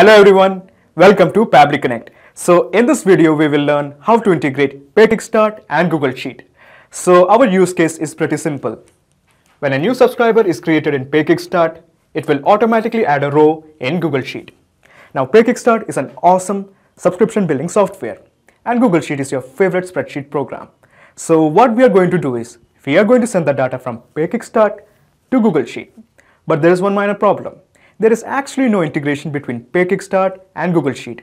Hello everyone, welcome to Pabbly Connect. So in this video we will learn how to integrate PayKickstart and Google Sheet. So our use case is pretty simple. When a new subscriber is created in PayKickstart, it will automatically add a row in Google Sheet. Now PayKickstart is an awesome subscription billing software and Google Sheet is your favorite spreadsheet program. So what we are going to do is, we are going to send the data from PayKickstart to Google Sheet. But there is one minor problem. There is actually no integration between PayKickstart and Google Sheet.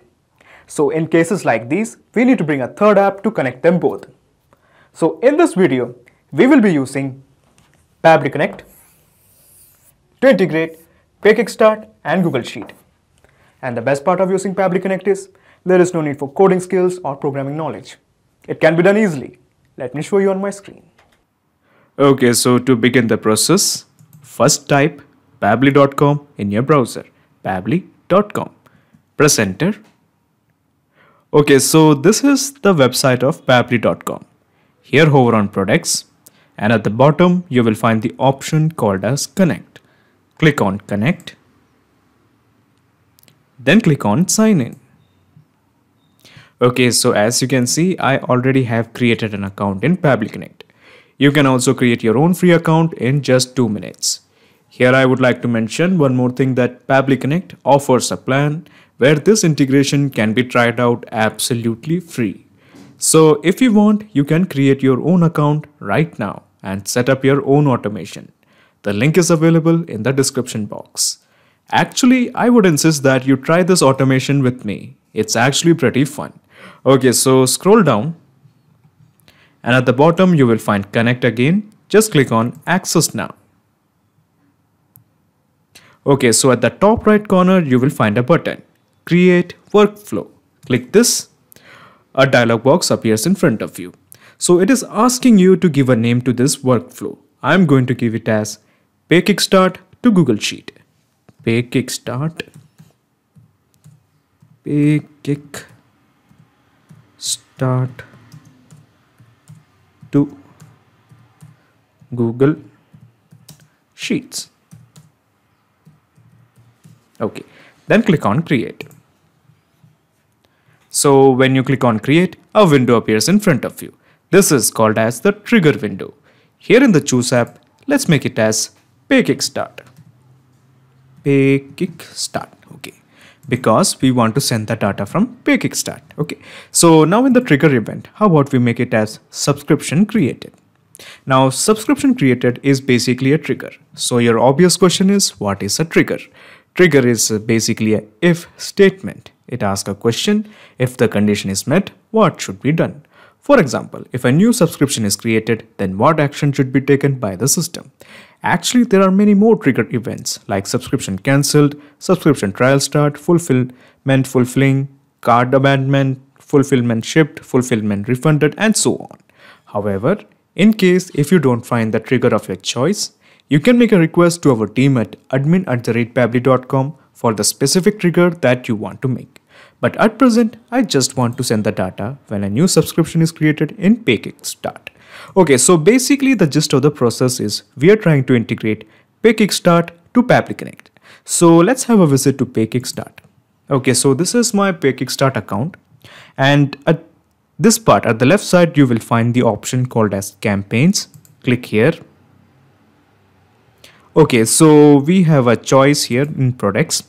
So in cases like these, we need to bring a third app to connect them both. So in this video, we will be using Pabbly Connect to integrate PayKickstart and Google Sheet. And the best part of using Pabbly Connect is, there is no need for coding skills or programming knowledge. It can be done easily. Let me show you on my screen. Okay, so to begin the process, first type pabbly.com in your browser, pabbly.com. Press enter. Okay, so this is the website of pabbly.com. Here hover on products and at the bottom you will find the option called as connect. Click on connect. Then click on sign in. Okay, so as you can see, I already have created an account in Pabbly Connect. You can also create your own free account in just 2 minutes. Here I would like to mention one more thing, that Pabbly Connect offers a plan where this integration can be tried out absolutely free. So if you want, you can create your own account right now and set up your own automation. The link is available in the description box. Actually, I would insist that you try this automation with me. It's actually pretty fun. Okay, so scroll down and at the bottom you will find connect again. Just click on access now. Okay, so at the top right corner you will find a button, create workflow. Click this. A dialog box appears in front of you. So it is asking you to give a name to this workflow. I'm going to give it as PayKickstart to Google Sheet. PayKickstart. PayKickstart to Google Sheets. Okay, then click on create. So when you click on create, a window appears in front of you. This is called as the trigger window. Here in the choose app, let's make it as PayKickstart. PayKickstart, okay, because we want to send the data from PayKickstart. Okay, so now in the trigger event, how about we make it as subscription created? Now subscription created is basically a trigger. So your obvious question is, what is a trigger? Trigger is basically a if statement. It asks a question, if the condition is met, what should be done? For example, if a new subscription is created, then what action should be taken by the system? Actually, there are many more trigger events like subscription cancelled, subscription trial start, fulfillment fulfilling, card abandonment, fulfillment shipped, fulfillment refunded, and so on. However, in case if you don't find the trigger of your choice, you can make a request to our team at admin@pabbly.com for the specific trigger that you want to make. But at present, I just want to send the data when a new subscription is created in PayKickstart. Okay, so basically the gist of the process is we are trying to integrate PayKickstart to Pabbly Connect. So let's have a visit to PayKickstart. Okay, so this is my PayKickstart account, and at this part at the left side you will find the option called as campaigns. Click here. Okay, so we have a choice here in products.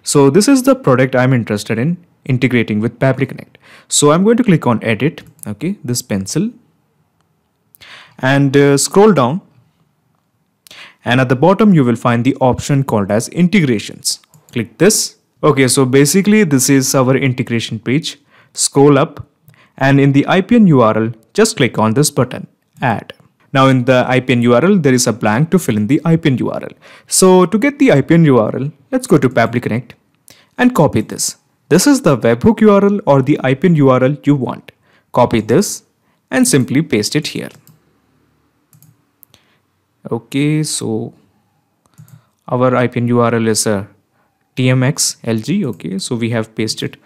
So this is the product I'm interested in integrating with Pabbly Connect. So I'm going to click on edit, okay, this pencil, and scroll down, and at the bottom you will find the option called as integrations. Click this. Okay, so basically this is our integration page. Scroll up and in the IPN URL just click on this button, add. Now in the IPN URL, there is a blank to fill in the IPN URL. So to get the IPN URL, let's go to Pabbly Connect and copy this. This is the webhook URL or the IPN URL you want. Copy this and simply paste it here. Okay, so our IPN URL is tmxlg. Okay, so we have pasted.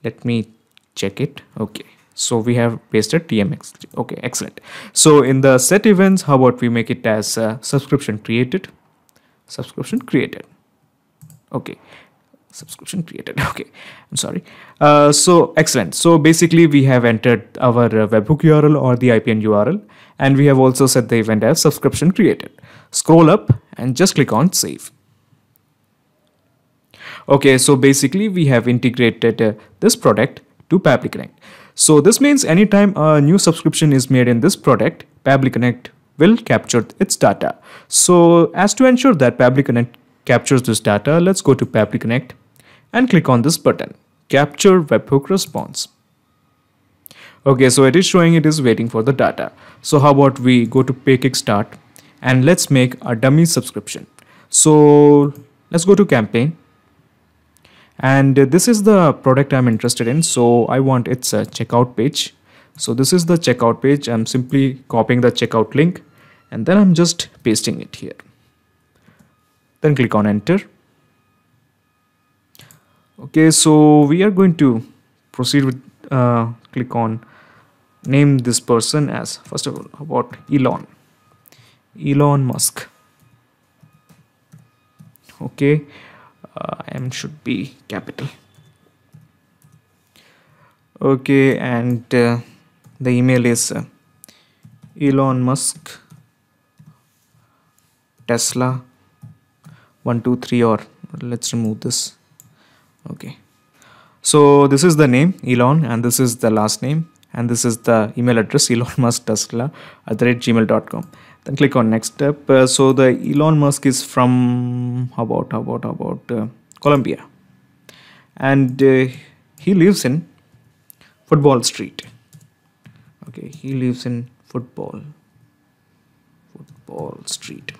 Let me check it. Okay. So we have pasted TMX. Okay, excellent. So in the set events, how about we make it as subscription created? Subscription created. Okay. subscription created. Okay, I'm sorry. So excellent. So basically we have entered our webhook URL or the IPN URL, and we have also set the event as subscription created. Scroll up and just click on save. Okay, so basically we have integrated this product to Pabbly Connect. So this means anytime a new subscription is made in this product, Pabbly Connect will capture its data. So as to ensure that Pabbly Connect captures this data, let's go to Pabbly Connect and click on this button, Capture Webhook Response. Okay, so it is showing it is waiting for the data. So how about we go to PayKickstart and let's make a dummy subscription. So let's go to campaign. And this is the product I'm interested in. So I want its checkout page. So this is the checkout page. I'm simply copying the checkout link and then I'm just pasting it here. Then click on enter. Okay, so we are going to proceed with click on name this person as, first of all, about Elon Musk. Okay, M should be capital. Okay, and the email is Elon Musk Tesla 123, or let's remove this. Okay, so this is the name Elon and this is the last name and this is the email address Elon Musk Tesla @gmail.com. Then click on next step. So the Elon Musk is from about Colombia, and he lives in Football Street. Okay, he lives in Football Street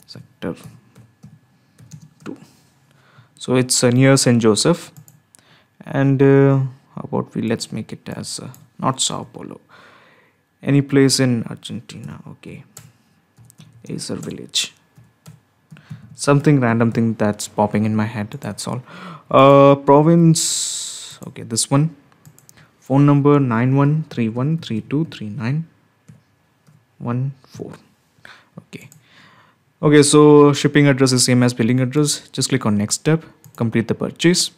sector 2. So it's near St. Joseph, and how about let's make it as not Sao Paulo, any place in Argentina. Okay, Acer Village, something random thing that's popping in my head, that's all. Province, okay, this one. Phone number 9131323914. Okay, so shipping address is same as billing address. Just click on next step, complete the purchase.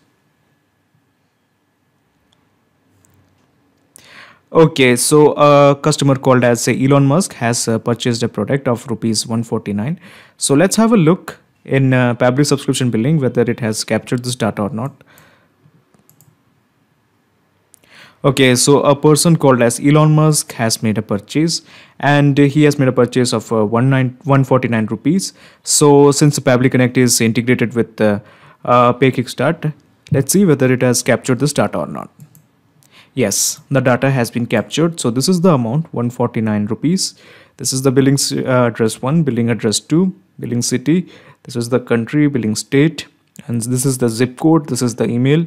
Okay, so a customer called as Elon Musk has purchased a product of rupees 149. So let's have a look in Pabbly subscription billing whether it has captured this data or not. Okay, so a person called as Elon Musk has made a purchase, and he has made a purchase of 149 rupees. So since Pabbly Connect is integrated with PayKickstart, let's see whether it has captured this data or not. Yes, the data has been captured. So this is the amount, 149 rupees. This is the billing address 1, billing address 2, billing city. This is the country, billing state, and this is the zip code. This is the email.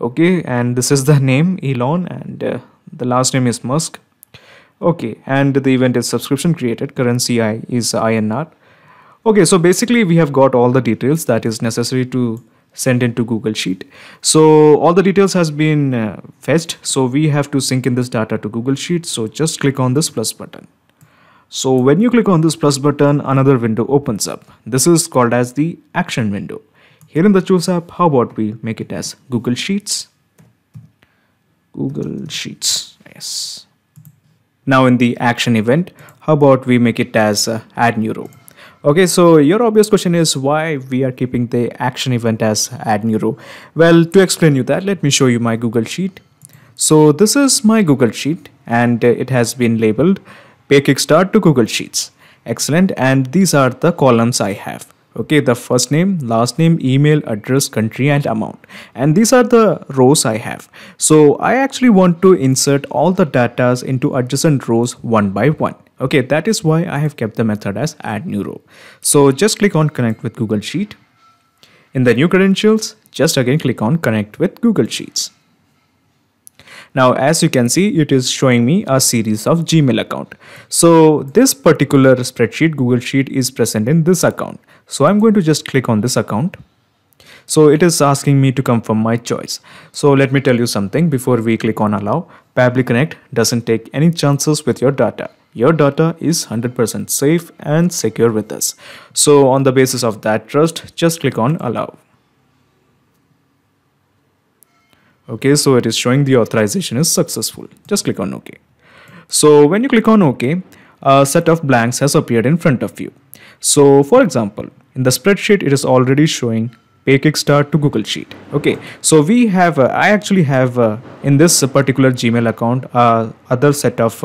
Okay, and this is the name Elon, and the last name is Musk. Okay, and the event is subscription created. Currency is INR. Okay, so basically we have got all the details that is necessary to send into Google Sheet. So all the details has been fetched. So we have to sync in this data to Google Sheet. So just click on this plus button. So when you click on this plus button, another window opens up. This is called as the action window. Here in the Choose app, how about we make it as Google Sheets? Google Sheets, yes. Now in the action event, how about we make it as add new row? Okay, so your obvious question is why we are keeping the action event as add new row. Well, to explain you that, let me show you my Google Sheet. So this is my Google Sheet, and it has been labeled PayKickstart to Google Sheets. Excellent, and these are the columns I have. Okay, the first name, last name, email, address, country, and amount. And these are the rows I have. So I actually want to insert all the data into adjacent rows one by one. Okay, that is why I have kept the method as add new row. So just click on connect with Google Sheet. In the new credentials, just again click on connect with Google Sheets. Now, as you can see, it is showing me a series of Gmail account. So this particular spreadsheet, Google Sheet, is present in this account. So I'm going to just click on this account. So it is asking me to confirm my choice. So let me tell you something before we click on allow. Pabbly Connect doesn't take any chances with your data. your data is 100% safe and secure with us. So on the basis of that trust, just click on allow. Okay, so it is showing the authorization is successful. Just click on OK. So when you click on OK, a set of blanks has appeared in front of you. So for example, in the spreadsheet, it is already showing Pay Kickstart to Google Sheet. Okay, so we have, I actually have in this particular Gmail account, other set of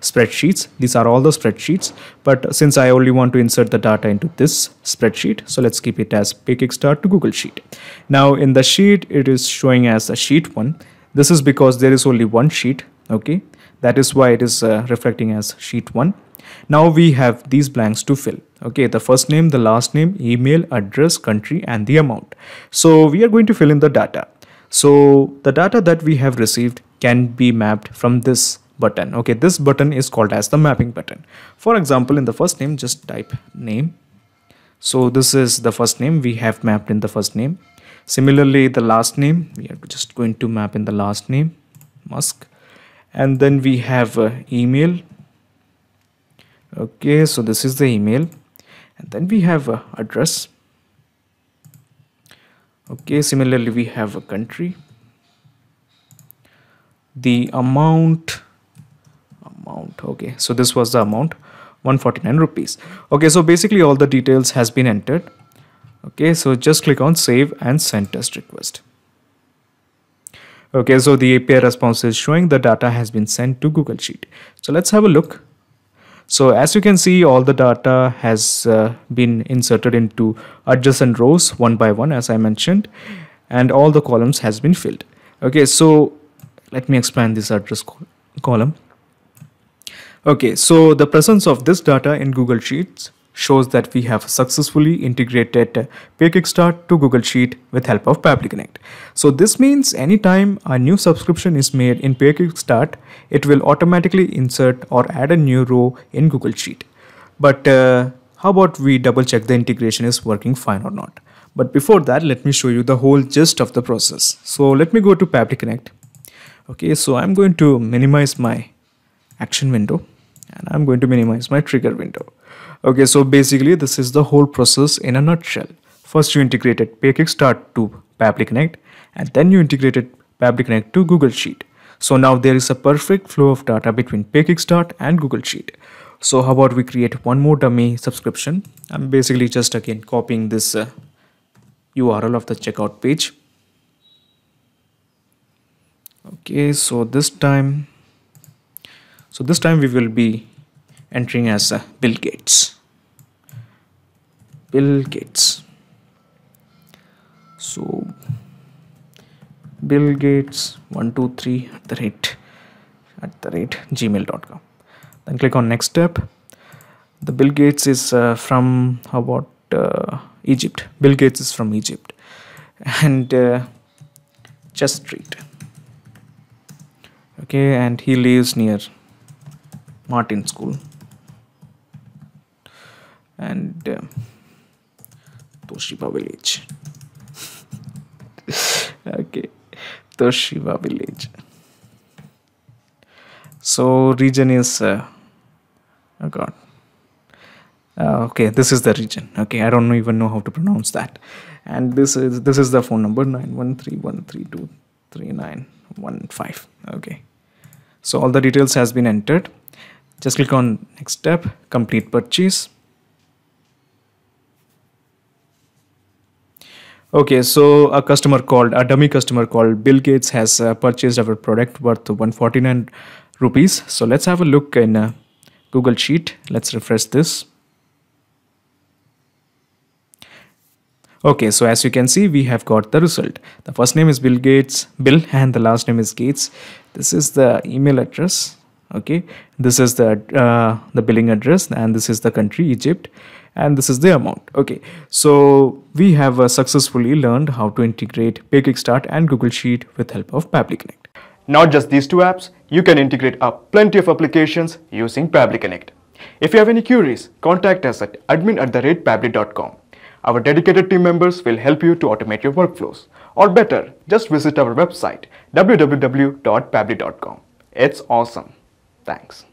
spreadsheets. These are all the spreadsheets, but since I only want to insert the data into this spreadsheet, so let's keep it as Pay Kickstart to Google Sheet. Now in the sheet, it is showing as a sheet 1. This is because there is only one sheet. Okay, that is why it is reflecting as sheet 1. Now we have these blanks to fill. Okay, the first name, the last name, email, address, country, and the amount. So we are going to fill in the data. So the data that we have received can be mapped from this button. Okay, this button is called as the mapping button. For example, in the first name, just type name. So this is the first name we have mapped in the first name. Similarly, the last name, we are just going to map in the last name, Musk. And then we have email. Okay, so this is the email. And then we have address. Okay, similarly we have a country. The amount, okay, so this was the amount, 149 rupees. Okay, so basically all the details has been entered. Okay, so just click on save and send test request. Okay, so the API response is showing the data has been sent to Google Sheet. So let's have a look. So as you can see, all the data has been inserted into adjacent rows one by one, as I mentioned, and all the columns has been filled. Okay, so let me expand this address column. Okay, so the presence of this data in Google Sheets shows that we have successfully integrated Pay Kickstart to Google Sheet with help of Pabbly Connect. So this means anytime a new subscription is made in Pay Kickstart, it will automatically insert or add a new row in Google Sheet. But how about we double check the integration is working fine or not? But before that, let me show you the whole gist of the process. So let me go to Pabbly Connect. Okay, so I'm going to minimize my action window and I'm going to minimize my trigger window. Okay, so basically this is the whole process in a nutshell. First you integrated Pay Kickstart to Pabbly Connect and then you integrated Pabbly Connect to Google Sheet. So now there is a perfect flow of data between Pay Kickstart and Google Sheet. So how about we create one more dummy subscription? I'm basically just again copying this URL of the checkout page. Okay, so this time we will be entering as Bill Gates. So Bill Gates 123 at the rate gmail.com. Then click on next step. The Bill Gates is from, how about Egypt. Bill Gates is from Egypt and Chess Street. Okay, and he lives near Martin School and Toshiba Village. Okay, Toshiba Village. So region is oh god. Okay, this is the region. Okay, I don't even know how to pronounce that. And this is the phone number 91313239115. Okay, so all the details has been entered. Just click on next step, complete purchase. Okay, so a dummy customer called Bill Gates has purchased our product worth 149 rupees. So let's have a look in Google Sheet. Let's refresh this. Okay, so as you can see, we have got the result. The first name is Bill, and the last name is Gates. This is the email address. Okay, this is the billing address, and this is the country, Egypt, and this is the amount. Okay, so we have successfully learned how to integrate Pay Kickstart and Google Sheet with help of Pabbly Connect. Not just these two apps, you can integrate plenty of applications using Pabbly Connect. If you have any queries, contact us at admin@pabbly.com. Our dedicated team members will help you to automate your workflows. Or better, just visit our website www.pabbly.com. It's awesome. Thanks.